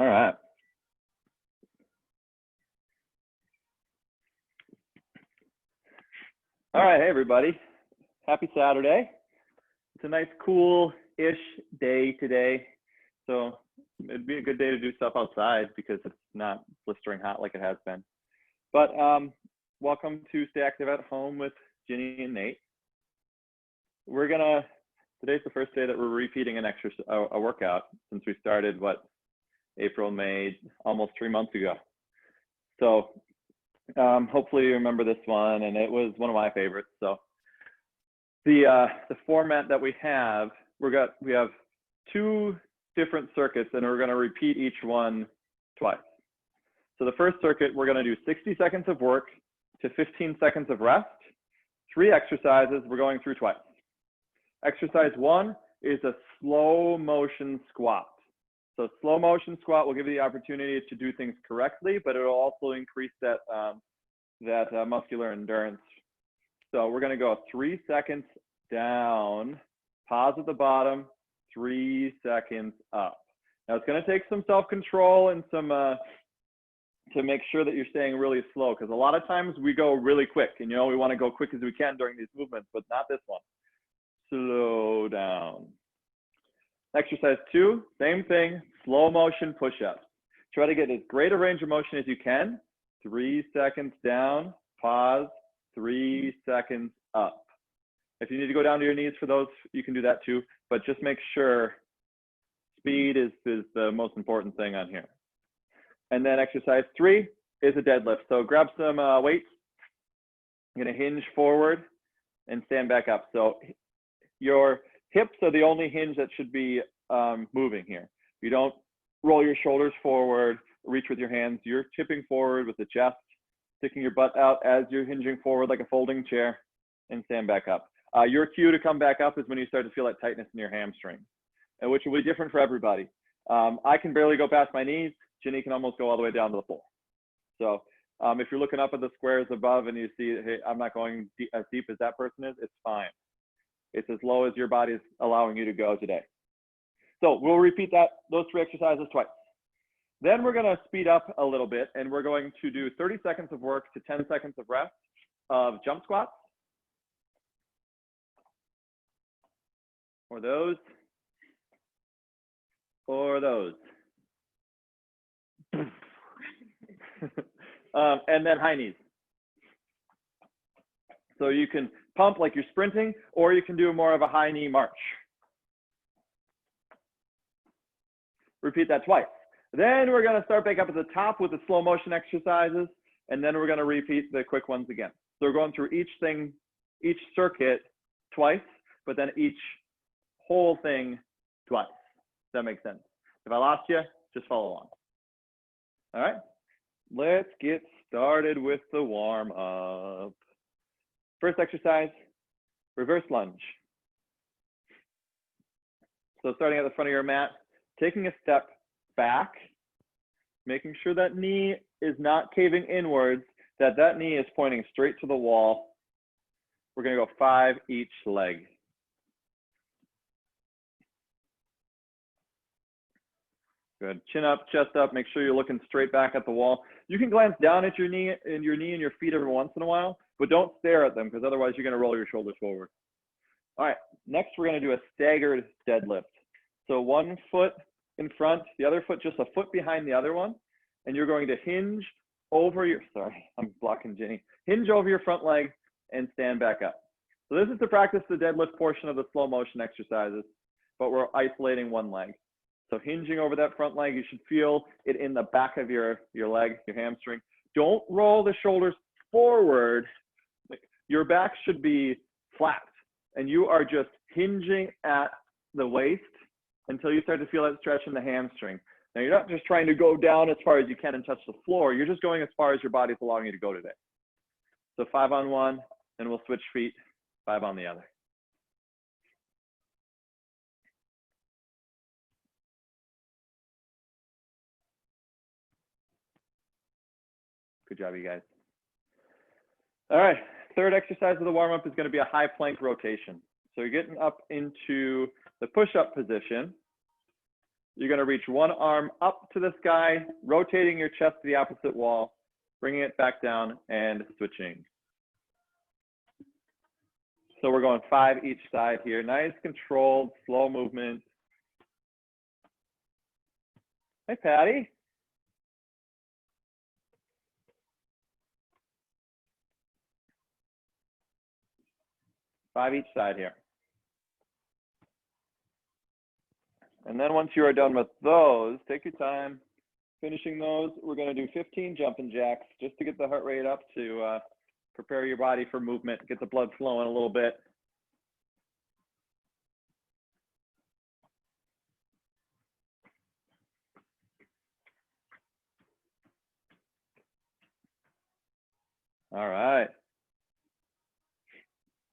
All right. All right, hey everybody. Happy Saturday. It's a nice cool-ish day today. So it'd be a good day to do stuff outside because it's not blistering hot like it has been. But welcome to Stay Active at Home with Ginny and Nate. Today's the first day that we're repeating a workout since we started, April, May, almost 3 months ago. So hopefully you remember this one, and it was one of my favorites. So the format that we have, we have 2 different circuits, and we're going to repeat each one twice. So the first circuit, we're going to do 60 seconds of work to 15 seconds of rest, 3 exercises we're going through twice. Exercise 1 is a slow motion squat. So slow motion squat will give you the opportunity to do things correctly, but it will also increase that muscular endurance. So we're going to go 3 seconds down, pause at the bottom, 3 seconds up. Now it's going to take some self-control and some to make sure that you're staying really slow, because a lot of times we go really quick, and we want to go quick as we can during these movements, but not this one. Slow down. Exercise 2, same thing, slow motion push-ups. Try to get as great a range of motion as you can. 3 seconds down, pause, 3 seconds up. If you need to go down to your knees for those, you can do that too, but just make sure speed is the most important thing on here. And then exercise 3 is a deadlift. So grab some weights. You're gonna hinge forward and stand back up. So your hips are the only hinge that should be moving here. You don't roll your shoulders forward, reach with your hands. You're tipping forward with the chest, sticking your butt out as you're hinging forward like a folding chair, and stand back up. Your cue to come back up is when you start to feel that tightness in your hamstring, which will be different for everybody. I can barely go past my knees. Ginny can almost go all the way down to the floor. So if you're looking up at the squares above and you see, hey, I'm not going as deep as that person is, it's fine. It's as low as your body is allowing you to go today. So we'll repeat those 3 exercises twice. Then we're going to speed up a little bit, and we're going to do 30 seconds of work to 10 seconds of rest of jump squats. Or those. And then high knees. So you can pump like you're sprinting, or you can do more of a high knee march. Repeat that twice. Then we're going to start back up at the top with the slow motion exercises, and then we're going to repeat the quick ones again. So we're going through each circuit twice, but then each whole thing twice. Does that make sense? If I lost you, just follow along. All right, let's get started with the warm up. First exercise, reverse lunge. So starting at the front of your mat, taking a step back, making sure that knee is not caving inwards, that knee is pointing straight to the wall. We're gonna go 5 each leg. Good, chin up, chest up, make sure you're looking straight back at the wall. You can glance down at your knee and your feet every once in a while, but don't stare at them, because otherwise you're gonna roll your shoulders forward. All right, next we're gonna do a staggered deadlift. So 1 foot in front, the other foot just a foot behind the other one, and you're going to hinge over your, sorry, I'm blocking Ginny. Hinge over your front leg and stand back up. So this is to practice the deadlift portion of the slow motion exercises, but we're isolating 1 leg. So hinging over that front leg, you should feel it in the back of your leg, your hamstring. Don't roll the shoulders forward. Your back should be flat, and you are just hinging at the waist until you start to feel that stretch in the hamstring. Now, you're not just trying to go down as far as you can and touch the floor. You're just going as far as your body's allowing you to go today. So 5 on 1, and we'll switch feet, 5 on the other. Good job, you guys. All right, third exercise of the warm-up is going to be a high plank rotation. So you're getting up into the push-up position. You're going to reach one arm up to the sky, rotating your chest to the opposite wall, bringing it back down and switching. So we're going 5 each side here. Nice, controlled, slow movement. Hey, Patty. Five each side here. And then once you are done with those, take your time finishing those. We're going to do 15 jumping jacks just to get the heart rate up to prepare your body for movement, get the blood flowing a little bit. All right.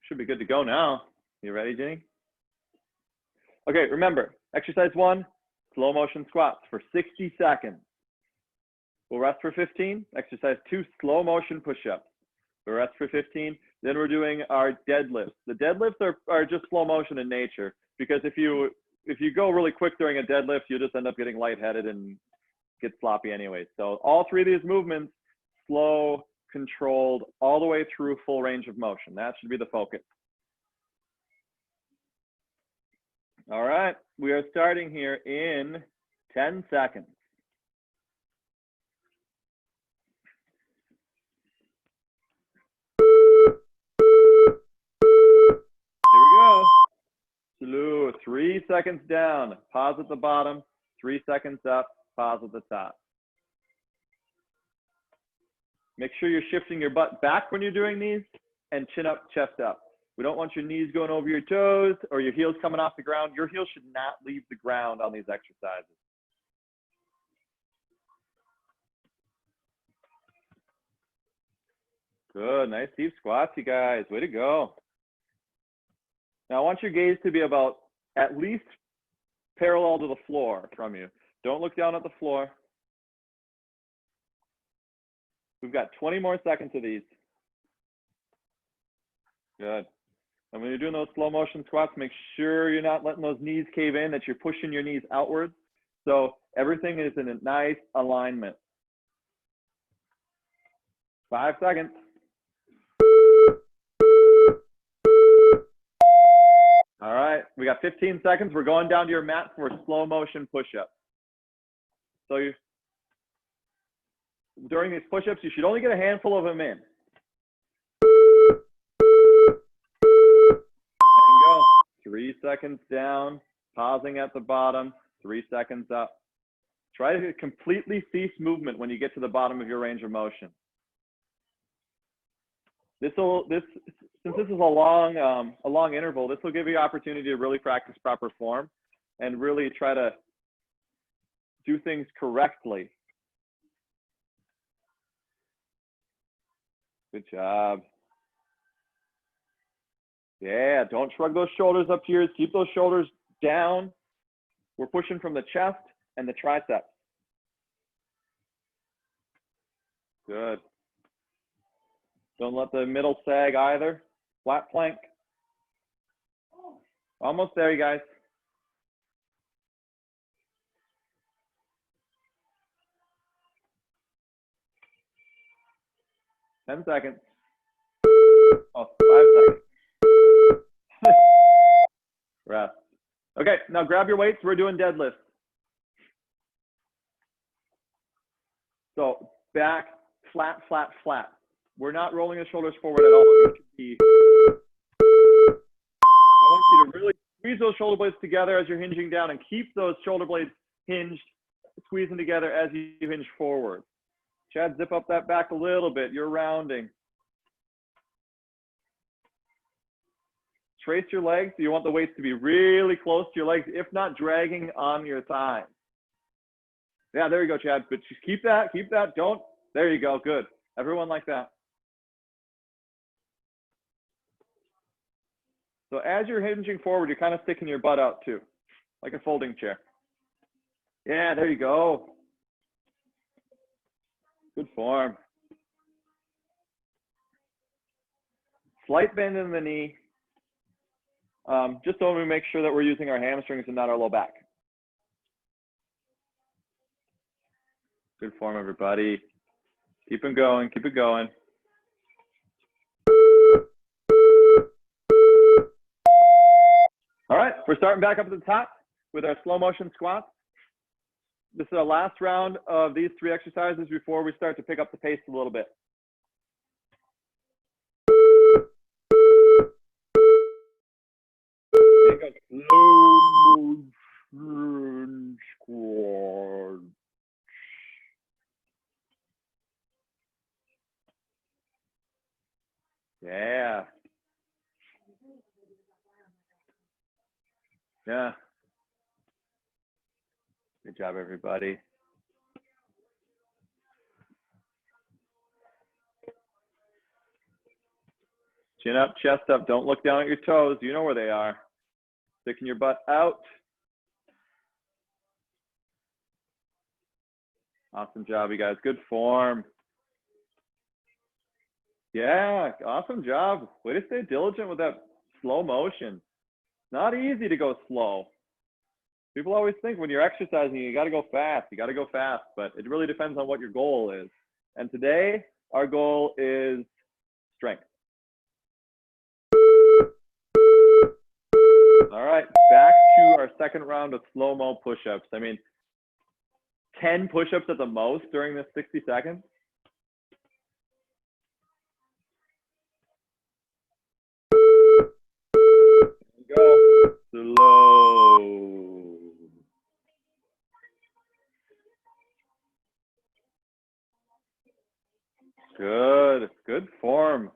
Should be good to go now. You ready, Ginny? Okay, remember, exercise 1, slow motion squats for 60 seconds. We'll rest for 15. Exercise 2, slow motion push-ups. We'll rest for 15. Then we're doing our deadlifts. The deadlifts are just slow motion in nature, because if you go really quick during a deadlift, you'll just end up getting lightheaded and get sloppy anyway. So all 3 of these movements, slow, controlled, all the way through full range of motion. That should be the focus. All right, we are starting here in 10 seconds. Here we go. Slow, 3 seconds down, pause at the bottom, 3 seconds up, pause at the top. Make sure you're shifting your butt back when you're doing these, and chin up, chest up. We don't want your knees going over your toes or your heels coming off the ground. Your heels should not leave the ground on these exercises. Good, nice deep squats, you guys. Way to go. Now I want your gaze to be about at least parallel to the floor from you. Don't look down at the floor. We've got 20 more seconds of these. Good. And when you're doing those slow motion squats, make sure you're not letting those knees cave in, that you're pushing your knees outwards. So everything is in a nice alignment. 5 seconds. All right, we got 15 seconds. We're going down to your mat for a slow motion push-up. So during these push-ups, you should only get a handful of them in. And go. 3 seconds down, pausing at the bottom, 3 seconds up. Try to completely cease movement when you get to the bottom of your range of motion. Since this is a long interval, this will give you opportunity to really practice proper form and really try to do things correctly. Good job. Yeah, don't shrug those shoulders up to yours. Keep those shoulders down. We're pushing from the chest and the triceps. Good. Don't let the middle sag either. Flat plank. Almost there, you guys. Ten seconds. Oh, 5 seconds. Rest. Okay, now grab your weights. We're doing deadlifts. So back, flat, flat, flat. We're not rolling the shoulders forward at all. I want you to really squeeze those shoulder blades together as you're hinging down, and keep those shoulder blades hinged, squeezing together as you hinge forward. Chad, zip up that back a little bit. You're rounding. Trace your legs. You want the weights to be really close to your legs, if not dragging on your thighs. Yeah, there you go, Chad. But just keep that, don't. There you go, good. Everyone like that. So as you're hinging forward, you're kind of sticking your butt out too, like a folding chair. Yeah, there you go. Good form. Slight bend in the knee. Just so we make sure that we're using our hamstrings and not our low back. Good form, everybody. Keep it going, keep it going. All right, we're starting back up at the top with our slow motion squats. This is our last round of these 3 exercises before we start to pick up the pace a little bit. Slow motion squat. Yeah. Yeah. Good job, everybody. Chin up, chest up. Don't look down at your toes. You know where they are. Sticking your butt out. Awesome job, you guys. Good form. Yeah, awesome job. Way to stay diligent with that slow motion. Not easy to go slow. People always think when you're exercising, you got to go fast. You got to go fast, but it really depends on what your goal is. And today, our goal is strength. All right, back to our second round of slow-mo push-ups. I mean, 10 push-ups at the most during this 60 seconds. Go slow. Good, good form.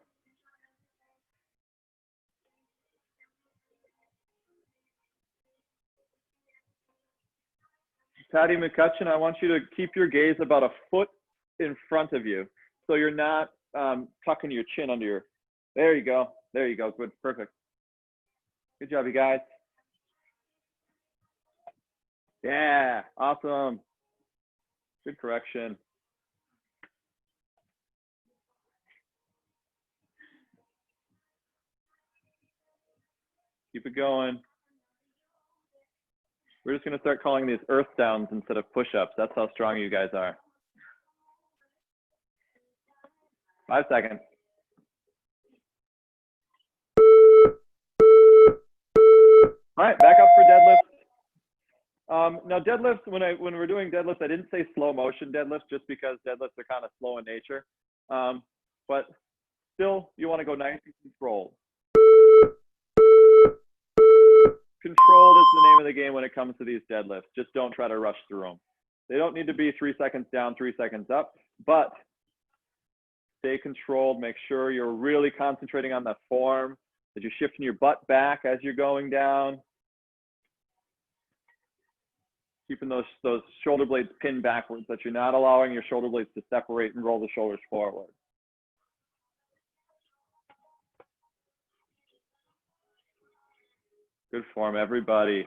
Patty McCutcheon, I want you to keep your gaze about a foot in front of you. So you're not tucking your chin under your, there you go. There you go, good, perfect. Good job, you guys. Yeah, awesome. Good correction. Keep it going. We're just gonna start calling these earth downs instead of push-ups. That's how strong you guys are. 5 seconds. All right, back up for deadlift. Now deadlifts, when we're doing deadlifts, I didn't say slow motion deadlifts just because deadlifts are kind of slow in nature. But still, you want to go nice and controlled. Controlled is the name of the game when it comes to these deadlifts. Just don't try to rush through them. They don't need to be 3 seconds down, 3 seconds up, but stay controlled. Make sure you're really concentrating on that form, that you're shifting your butt back as you're going down. Keeping those shoulder blades pinned backwards, that you're not allowing your shoulder blades to separate and roll the shoulders forward. Good form, everybody.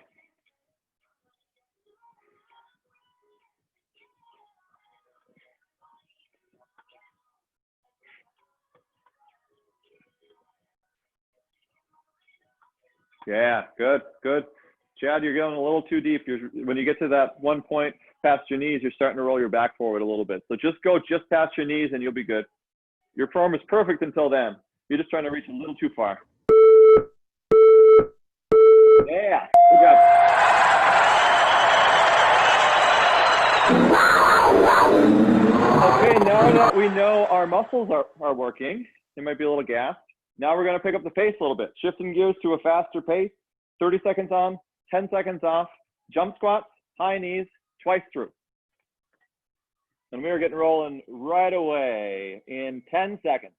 Yeah, good, good. Chad, you're going a little too deep. When you get to that one point past your knees, you're starting to roll your back forward a little bit. So just go just past your knees and you'll be good. Your form is perfect until then. You're just trying to reach a little too far. Yeah, good job. Okay, now that we know our muscles are working, they might be a little gassed. Now we're going to pick up the pace a little bit, shifting gears to a faster pace. 30 seconds on, 10 seconds off, jump squats, high knees, twice through. And we are getting rolling right away in 10 seconds.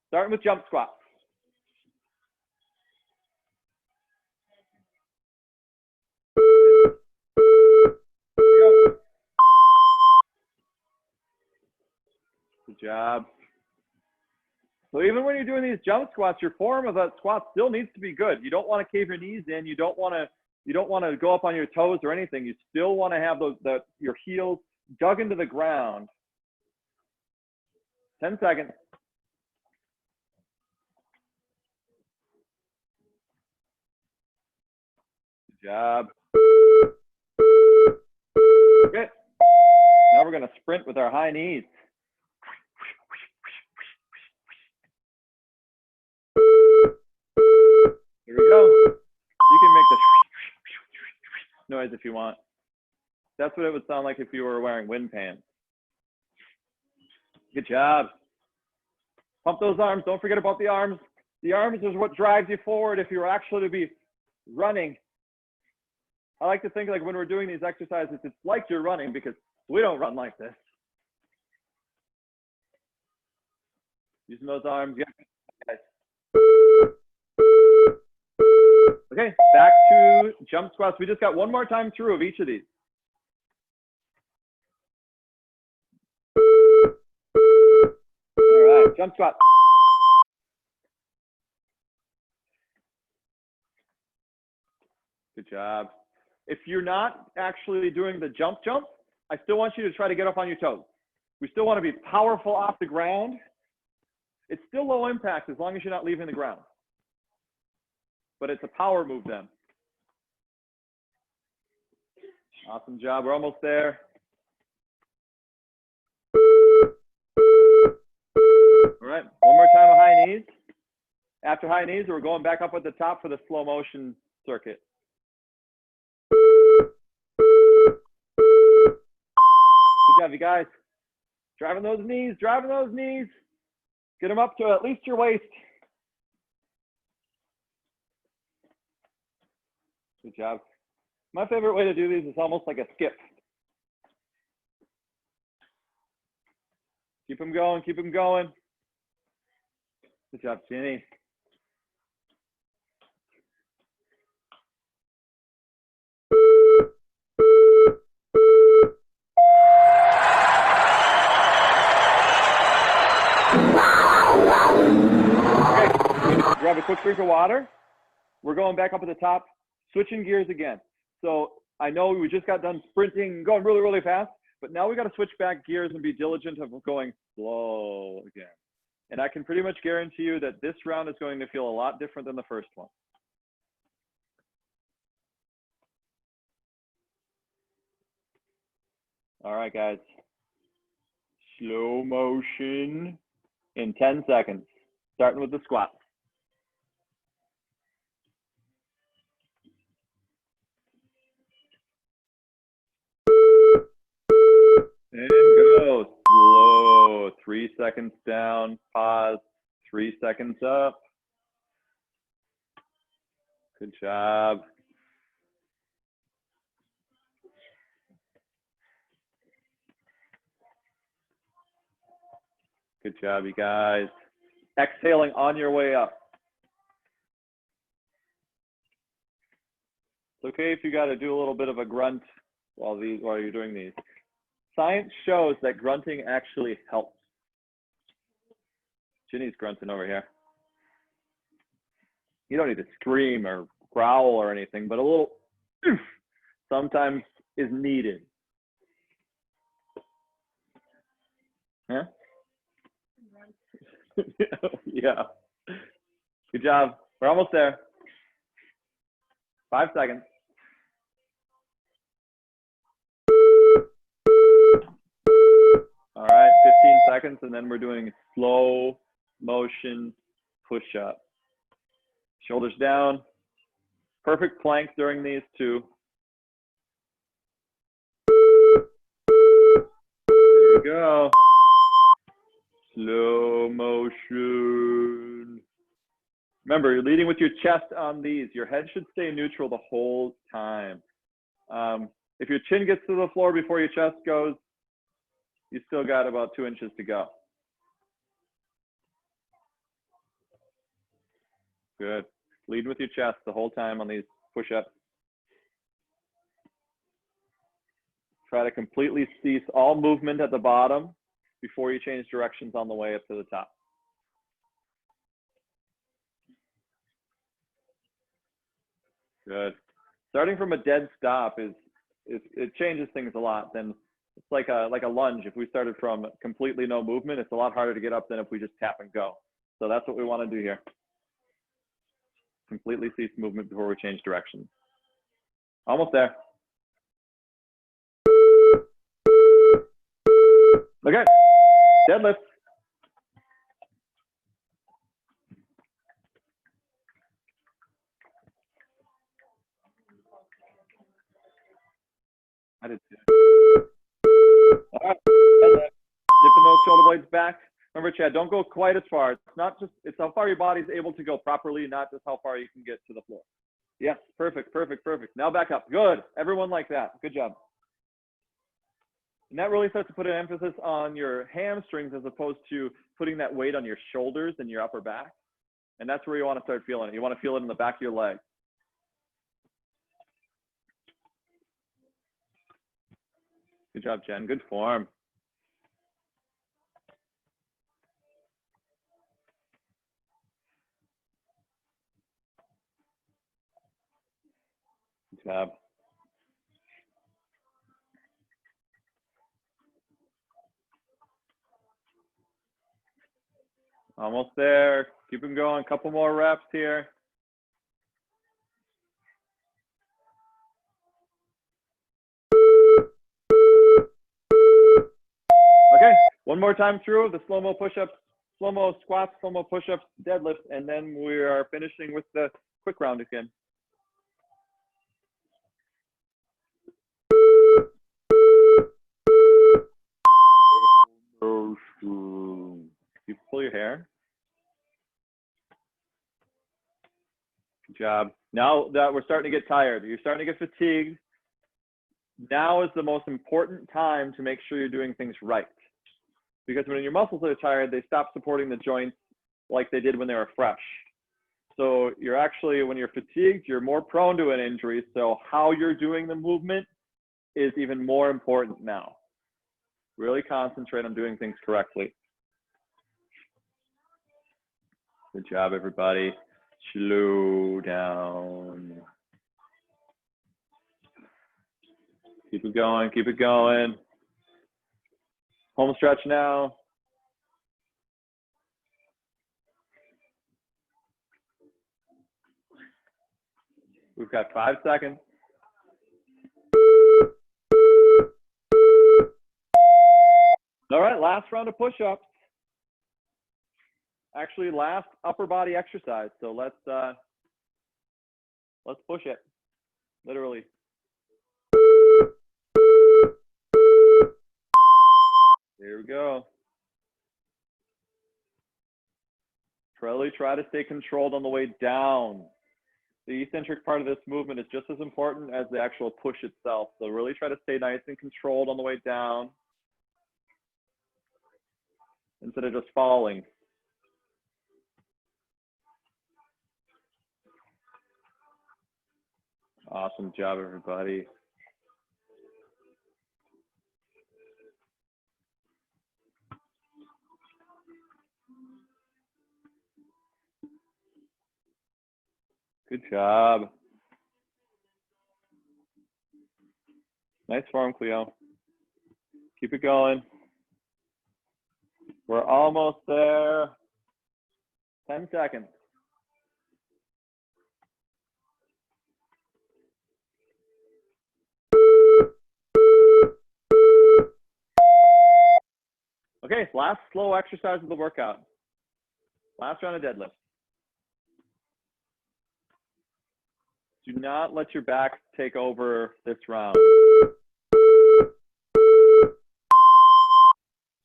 Starting with jump squats. Good job. So even when you're doing these jump squats, your form of that squat still needs to be good. You don't want to cave your knees in. You don't want to go up on your toes or anything. You still want to have your heels dug into the ground. 10 seconds. Good job. Okay. gonna sprint with our high knees. Here we go. You can make the noise if you want. That's what it would sound like if you were wearing wind pants. Good job. Pump those arms. Don't forget about the arms. The arms is what drives you forward if you're actually to be running. I like to think like when we're doing these exercises, it's like you're running because we don't run like this. Using those arms. Yeah. Okay, back to jump squats. We just got one more time through of each of these. All right, jump squat. Good job. If you're not actually doing the jump, I still want you to try to get up on your toes. We still want to be powerful off the ground. It's still low impact as long as you're not leaving the ground. But it's a power move then. Awesome job. We're almost there. All right, one more time of high knees. After high knees, we're going back up at the top for the slow motion circuit. Good job, you guys. Driving those knees, driving those knees. Get them up to at least your waist. Good job. My favorite way to do these is almost like a skip. Keep them going, keep them going. Good job, Ginny. Okay, grab a quick drink of water. We're going back up at the top, switching gears again. So I know we just got done sprinting, going really, really fast, but now we got to switch back gears and be diligent of going slow again. And I can pretty much guarantee you that this round is going to feel a lot different than the first one. All right, guys. Slow motion in 10 seconds, starting with the squat. And go slow. 3 seconds down, pause, 3 seconds up. Good job. Good job, you guys. Exhaling on your way up. It's okay if you got to do a little bit of a grunt while you're doing these. Science shows that grunting actually helps. Ginny's grunting over here. You don't need to scream or growl or anything, but a little oof sometimes is needed. Huh? Yeah. Good job. We're almost there. 5 seconds. All right, 15 seconds, and then we're doing slow motion push-up. Shoulders down. Perfect plank during these two. There we go. Slow motion. Remember, you're leading with your chest on these. Your head should stay neutral the whole time. If your chin gets to the floor before your chest goes, you still got about 2 inches to go. Good. Lead with your chest the whole time on these push-ups. Try to completely cease all movement at the bottom before you change directions on the way up to the top. Good. Starting from a dead stop it changes things a lot. Then it's like a lunge. If we started from completely no movement, it's a lot harder to get up than if we just tap and go. So that's what we want to do here. Completely cease movement before we change direction. Almost there. Okay, deadlift. I did too. All right, deadlift. Dipping those shoulder blades back. Remember, Chad, don't go quite as far. It's not just, it's how far your body's able to go properly, not just how far you can get to the floor. Yes, perfect, perfect, perfect. Now back up. Good. Everyone like that. Good job. And that really starts to put an emphasis on your hamstrings as opposed to putting that weight on your shoulders and your upper back. And that's where you want to start feeling it. You want to feel it in the back of your leg. Good job, Jen. Good form. Good job. Almost there. Keep them going. Couple more reps here. Okay, one more time through the slow-mo push-ups, slow-mo squats, slow-mo push-ups, deadlifts, and then we are finishing with the quick round again. You pull your hair. Good job. Now that we're starting to get tired, you're starting to get fatigued. Now is the most important time to make sure you're doing things right. Because when your muscles are tired, they stop supporting the joints like they did when they were fresh. So you're actually, when you're fatigued, you're more prone to an injury. So how you're doing the movement is even more important now. Really concentrate on doing things correctly. Good job, everybody. Slow down. Keep it going, keep it going. Home stretch now. We've got 5 seconds. All right, last round of push-ups. Actually, last upper body exercise. So let's push it, literally. Here we go. Really try to stay controlled on the way down. The eccentric part of this movement is just as important as the actual push itself. So really try to stay nice and controlled on the way down instead of just falling. Awesome job, everybody. Good job. Nice form, Cleo. Keep it going. We're almost there. 10 seconds. Okay, last slow exercise of the workout. Last round of deadlift. Do not let your back take over this round.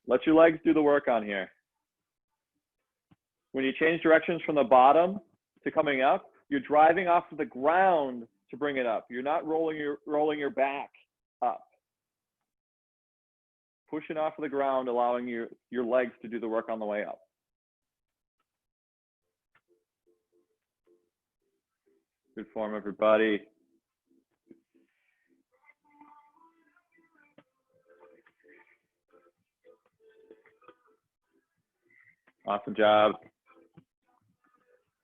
Let your legs do the work on here. When you change directions from the bottom to coming up, you're driving off of the ground to bring it up. You're not rolling your back up. Pushing off of the ground, allowing your legs to do the work on the way up. Good form, everybody. Awesome job.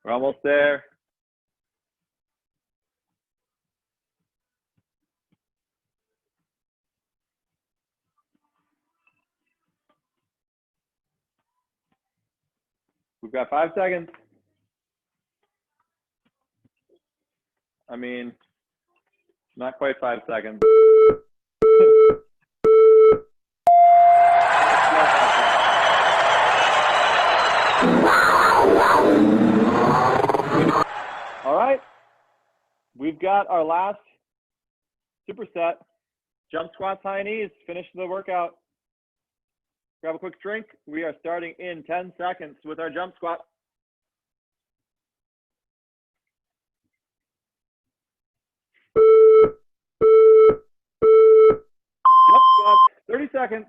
We're almost there. We've got 5 seconds. I mean, not quite 5 seconds. that, our last superset, jump squats, high knees, finish the workout. Grab a quick drink. We are starting in 10 seconds with our jump squat. Jump squat, 30 seconds.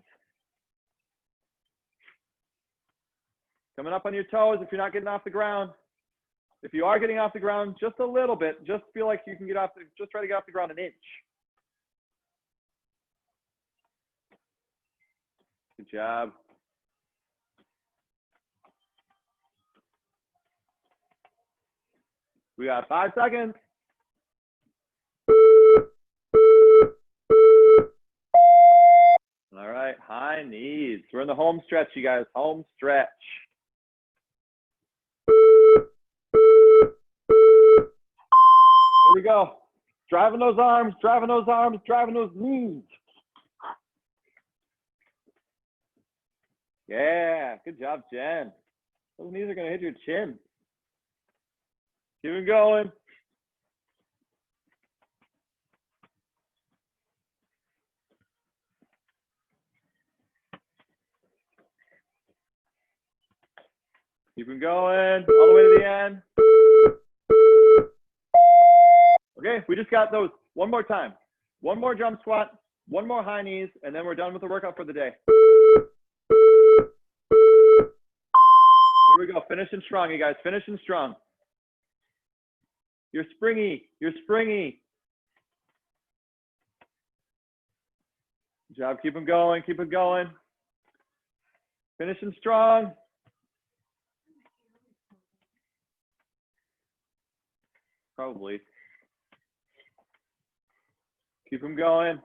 Coming up on your toes if you're not getting off the ground. If you are getting off the ground just a little bit, just feel like you can get off, just try to get off the ground an inch. Good job. We got 5 seconds. All right, high knees. We're in the home stretch, you guys, home stretch. Here we go. Driving those arms, driving those arms, driving those knees. Yeah, good job, Jen. Those knees are gonna hit your chin. Keep it going. Keep it going all the way to the end. Okay, we just got those. One more time. One more jump squat, one more high knees, and then we're done with the workout for the day. Here we go, finishing strong, you guys, finishing strong. You're springy, you're springy. Good job, keep them going, keep it going. Finishing strong. Probably. Keep them going.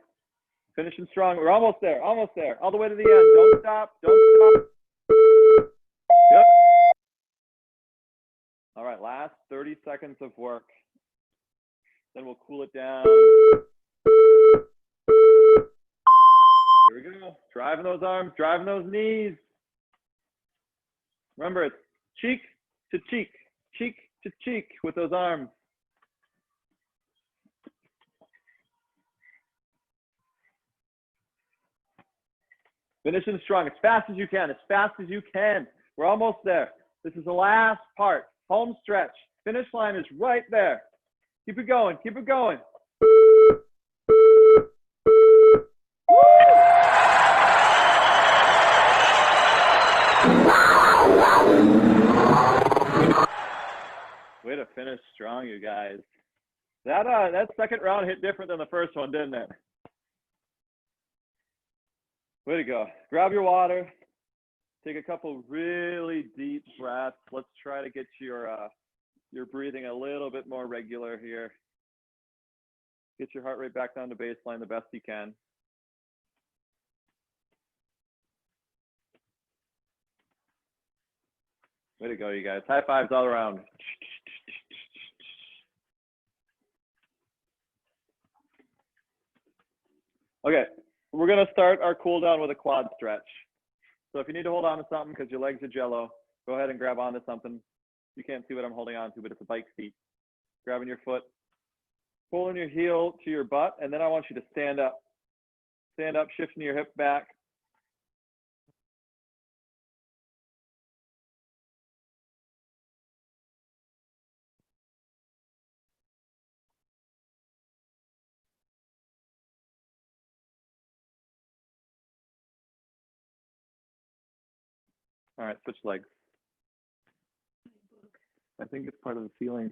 Finishing strong. We're almost there, all the way to the end. Don't stop, don't stop. Yep. All right, last 30 seconds of work. Then we'll cool it down. Here we go. Driving those arms, driving those knees. Remember, it's cheek to cheek with those arms. Finishing strong, as fast as you can, as fast as you can. We're almost there. This is the last part, home stretch. Finish line is right there. Keep it going, keep it going. Way to finish strong, you guys. That second round hit different than the first one, didn't it? Way to go. Grab your water. Take a couple really deep breaths. Let's try to get your breathing a little bit more regular here. Get your heart rate back down to baseline the best you can. Way to go, you guys. High fives all around. Okay, we're gonna start our cool down with a quad stretch. So if you need to hold on to something because your legs are jello, go ahead and grab onto something. You can't see what I'm holding on to, but it's a bike seat. Grabbing your foot, pulling your heel to your butt, and then I want you to stand up. Stand up, shifting your hip back. All right, switch legs. I think it's part of the ceiling.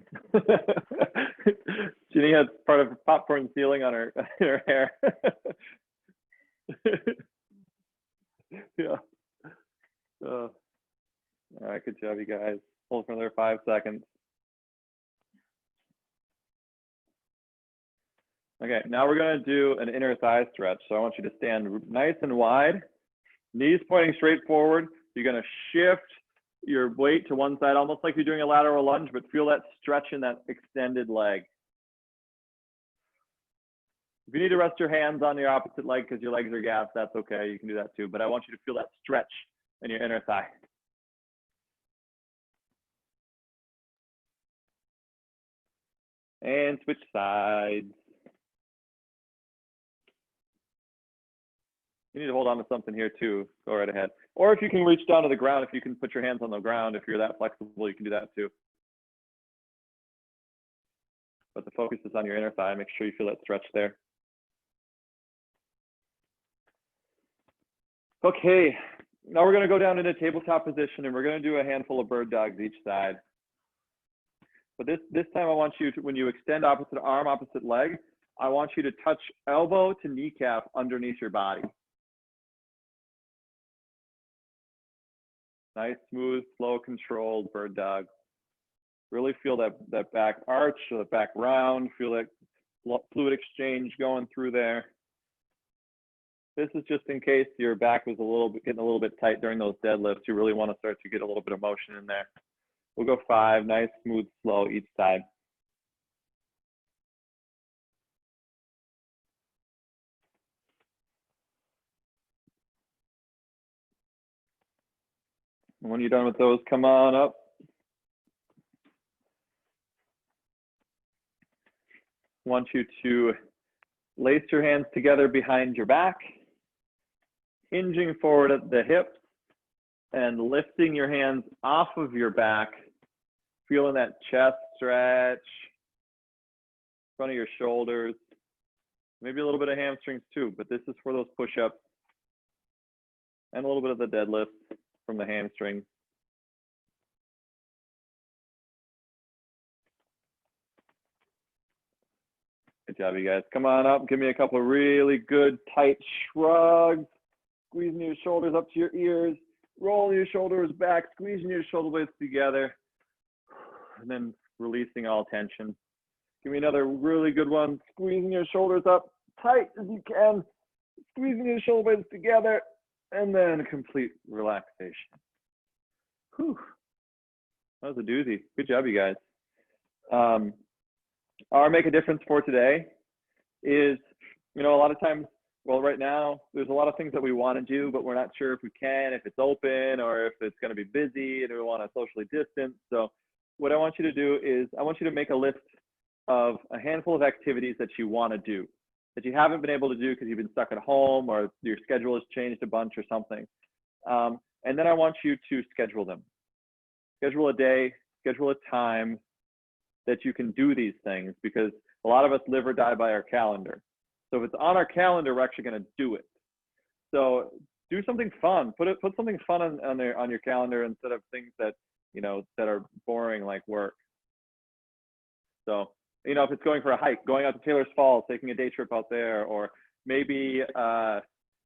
Ginny has part of popcorn ceiling on her hair. Yeah. All right, good job, you guys. Hold for another 5 seconds. Okay, now we're gonna do an inner thigh stretch. So I want you to stand nice and wide, knees pointing straight forward. You're gonna shift your weight to one side, almost like you're doing a lateral lunge, but feel that stretch in that extended leg. If you need to rest your hands on your opposite leg because your legs are gassed, that's okay, you can do that too. But I want you to feel that stretch in your inner thigh. And switch sides. You need to hold on to something here too. Go right ahead. Or if you can reach down to the ground, if you can put your hands on the ground, if you're that flexible, you can do that too. But the focus is on your inner thigh. Make sure you feel that stretch there. Okay, now we're going to go down into tabletop position and we're going to do a handful of bird dogs each side. But this time I want you to, when you extend opposite arm, opposite leg, I want you to touch elbow to kneecap underneath your body. Nice, smooth, slow, controlled bird dog. Really feel that back arch or the back round. Feel that fluid exchange going through there. This is just in case your back was getting a little bit tight during those deadlifts. You really want to start to get a little bit of motion in there. We'll go 5, nice, smooth, slow each side. And when you're done with those, come on up. I want you to lace your hands together behind your back, hinging forward at the hips and lifting your hands off of your back, feeling that chest stretch, front of your shoulders, maybe a little bit of hamstrings too, but this is for those push-ups and a little bit of the deadlift from the hamstrings. Good job, you guys. Come on up. Give me a couple of really good tight shrugs. Squeezing your shoulders up to your ears. Rolling your shoulders back. Squeezing your shoulder blades together. And then releasing all tension. Give me another really good one. Squeezing your shoulders up tight as you can. Squeezing your shoulder blades together. And then complete relaxation. Whew. That was a doozy. Good job, you guys. Our make a difference for today is, a lot of times, well, right now, there's a lot of things that we want to do, but we're not sure if we can, if it's open, or if it's going to be busy, and we want to socially distance. So what I want you to do is I want you to make a list of a handful of activities that you want to do, that you haven't been able to do because you've been stuck at home or your schedule has changed a bunch or something. And then I want you to schedule them. Schedule a day, schedule a time that you can do these things, because a lot of us live or die by our calendar. So if it's on our calendar, we're actually going to do it. So do something fun. Put something fun on your calendar instead of things that that are boring like work. So if it's going for a hike, going out to Taylor's Falls, taking a day trip out there, or maybe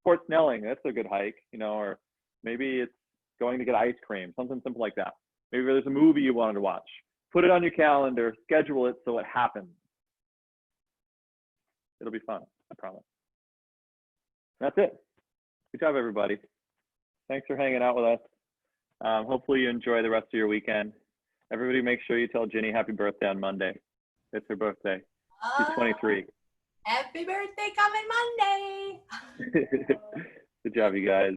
Port Snelling, that's a good hike. Or maybe it's going to get ice cream, something simple like that. Maybe there's a movie you wanted to watch. Put it on your calendar, schedule it so it happens. It'll be fun, I promise. That's it. Good job, everybody. Thanks for hanging out with us. Hopefully you enjoy the rest of your weekend. Everybody make sure you tell Ginny happy birthday on Monday. It's her birthday. She's 23. Happy birthday coming Monday. Good job, you guys.